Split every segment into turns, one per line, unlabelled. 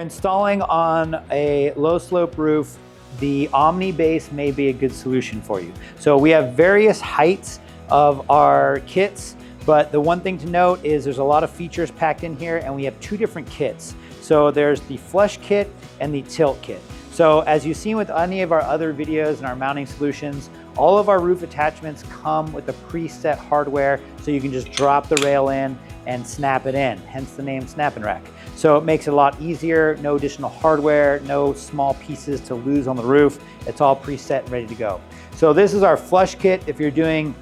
installing on a low slope roof, the OmniBase may be a good solution for you. So we have various heights of our kits, but the one thing to note is there's a lot of features packed in here, and we have two different kits. So there's the flush kit and the tilt kit. So as you've seen with any of our other videos and our mounting solutions, all of our roof attachments come with a preset hardware, so you can just drop the rail in and snap it in, hence the name SnapNrack. So it makes it a lot easier, no additional hardware, no small pieces to lose on the roof. It's all preset and ready to go. So this is our flush kit. If you're doing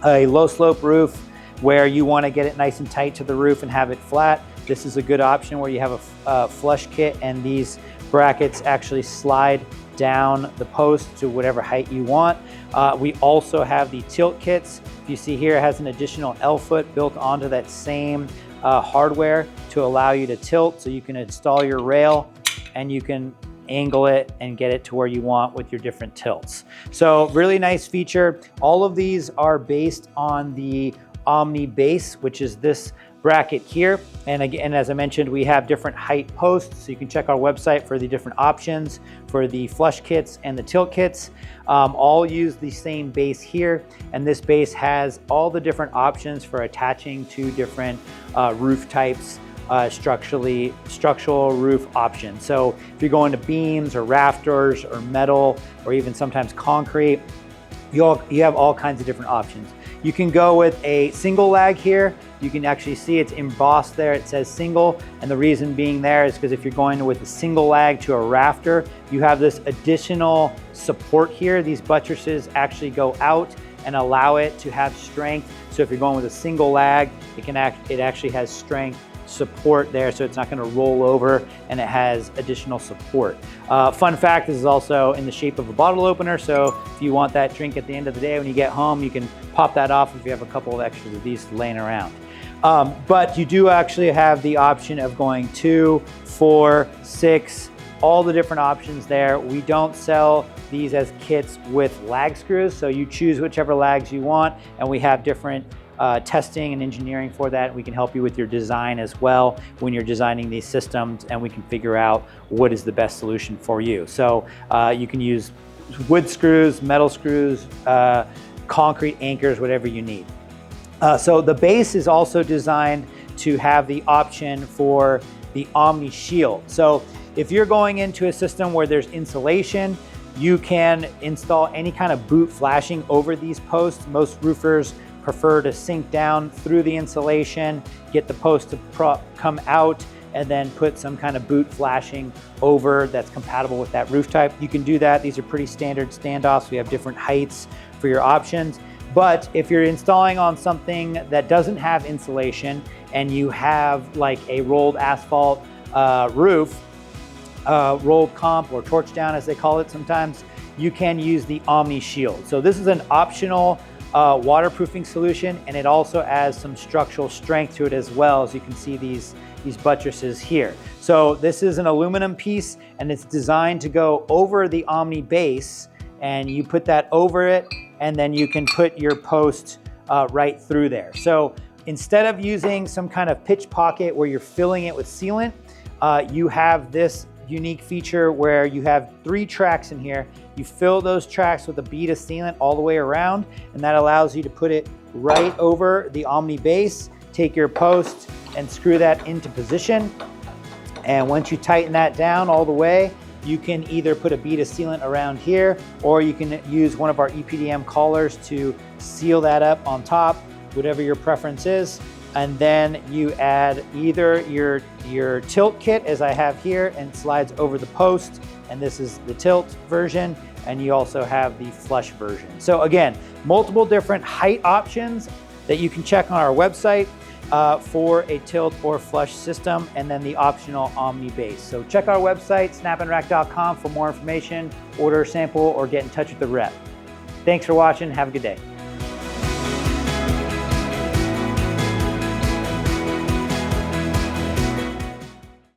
a low slope roof where you want to get it nice and tight to the roof and have it flat, this is a good option where you have a flush kit, and these brackets actually slide down the post to whatever height you want. We also have the tilt kits. If you see here, it has an additional L-foot built onto that same hardware to allow you to tilt, so you can install your rail and you can angle it and get it to where you want with your different tilts. So really nice feature. All of these are based on the OmniBase, which is this bracket here. And again, as I mentioned, we have different height posts, so you can check our website for the different options for the flush kits and the tilt kits. All use the same base here, and this base has all the different options for attaching to different roof types, structural roof options. So if you're going to beams or rafters or metal or even sometimes concrete, you have all kinds of different options. You can go with a single lag here. You can actually see it's embossed there. It says single, and the reason being there is because if you're going with a single lag to a rafter, you have this additional support here. These buttresses actually go out and allow it to have strength. So if you're going with a single lag, it actually has strength support there, so it's not going to roll over, and it has additional support. Fun fact, this is also in the shape of a bottle opener, so if you want that drink at the end of the day when you get home, you can pop that off if you have a couple of extras of these laying around. But you do actually have the option of going 2, 4, 6, all the different options there. We don't sell these as kits with lag screws, so you choose whichever lags you want, and we have different testing and engineering for that. We can help you with your design as well when you're designing these systems, and we can figure out what is the best solution for you. So you can use wood screws, metal screws, concrete anchors, whatever you need. So the base is also designed to have the option for the OmniShield. So if you're going into a system where there's insulation, you can install any kind of boot flashing over these posts. Most roofers prefer to sink down through the insulation, get the post to come out, and then put some kind of boot flashing over that's compatible with that roof type. You can do that. These are pretty standard standoffs. We have different heights for your options. But if you're installing on something that doesn't have insulation and you have like a rolled asphalt roof, rolled comp or torch down as they call it sometimes, you can use the OmniShield. So this is an optional waterproofing solution, and it also adds some structural strength to it as well. As you can see these buttresses here. So this is an aluminum piece, and it's designed to go over the OmniBase, and you put that over it, and then you can put your post right through there. So instead of using some kind of pitch pocket where you're filling it with sealant, you have this unique feature where you have 3 tracks in here. You fill those tracks with a bead of sealant all the way around, and that allows you to put it right over the OmniBase, take your post and screw that into position. And once you tighten that down all the way, you can either put a bead of sealant around here, or you can use one of our EPDM collars to seal that up on top, whatever your preference is. And then you add either your tilt kit, as I have here, and slides over the post, and this is the tilt version, and you also have the flush version. So again, multiple different height options that you can check on our website for a tilt or flush system, and then the optional OmniBase. So check our website, snapnrack.com, for more information, order a sample, or get in touch with the rep. Thanks for watching. Have a good day.